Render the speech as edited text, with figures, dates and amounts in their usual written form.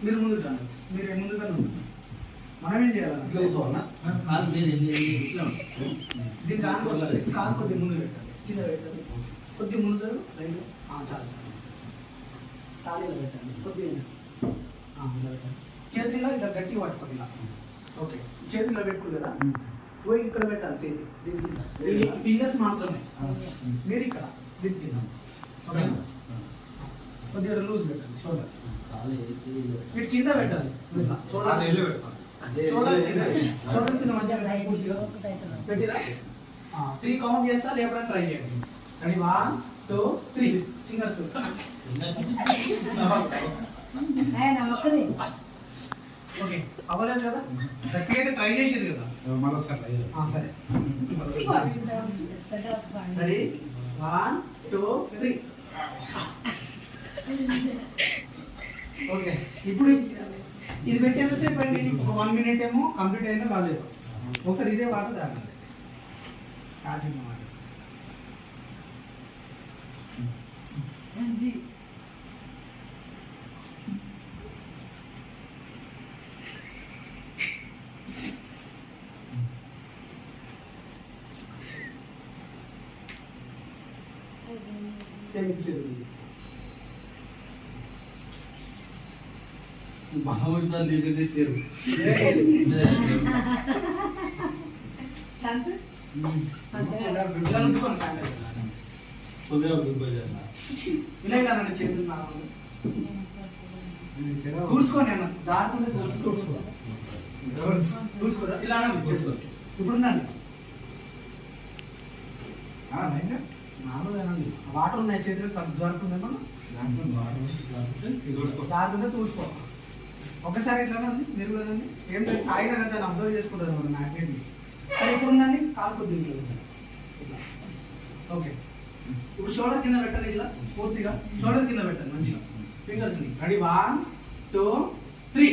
మీరు ముందుకు రావచ్చు. మీరు ముందుగా మనం ఏం చేయాలి? దీన్ని కాలు కొద్దిగా ముందు పెట్టాలి, కింద పెట్టాలి, కొద్దిగా ముందు సార్ రైలు చాలు చాలు ఖాళీలో పెట్టండి, కొద్దిగా ఇలా పెట్టండి. చేతిలో ఇలా గట్టిగా పట్టుకోండి ఇలా. ఓకే, చేతిలో పెట్టుకోరు కదా, పోయి ఇక్కడ పెట్టాలి చేతి, దీనికి ఫింగర్స్ మాత్రమే. మీరు ఇక్కడ దీని కింద ఓకేనా, కొద్దిగా లూజ్ పెట్టండి. షోల్డర్స్ వీటి కింద పెట్టాలి, షోల్డర్స్ కింద మంచిగా పెట్టిరా. 3 కౌంట్ చేస్తా, లేపడానికి ట్రై చేయండి. Ready 1 2 3 fingers. ఓకే, అవ్వలేదు కదా, గట్టిగా అయితే ట్రై చేసారు కదా, సరే. రెడీ 1 2 3. ఓకే, ఇప్పుడు ఇది పెట్టేంతసేపు అండి, ఒక 1 మినిట్ ఏమో కంప్లీట్ అయిందో కాలేదు. ఒకసారి ఇదే వాటర్ తాగండి. महाविद्यालय लेके दे शेर కూర్చుకోండి అన్న, దాటుకుంటే కూర్చుకోరా, ఇలా ఇప్పుడు నాలుగు వాటర్ ఉన్నాయి చేతిలో, జారుతుందేమో దాటుకుంటే తూర్చుకో. ఒకసారి ఎట్లా మీరు కూడా ఏం తాగినా కదా దాన్ని అబ్జర్వ్ చేసుకుంటారు మన మ్యాగ్నెట్ని. సరే, ఇప్పుడు ఉందండి, కాలు కొద్దిగా ఓకే. ఇప్పుడు షోల్డర్ కింద పెట్టండి, ఇలా పూర్తిగా షోల్డర్ కింద పెట్టండి మంచిగా ఫింగర్స్ని. రెడీ 1 2 3.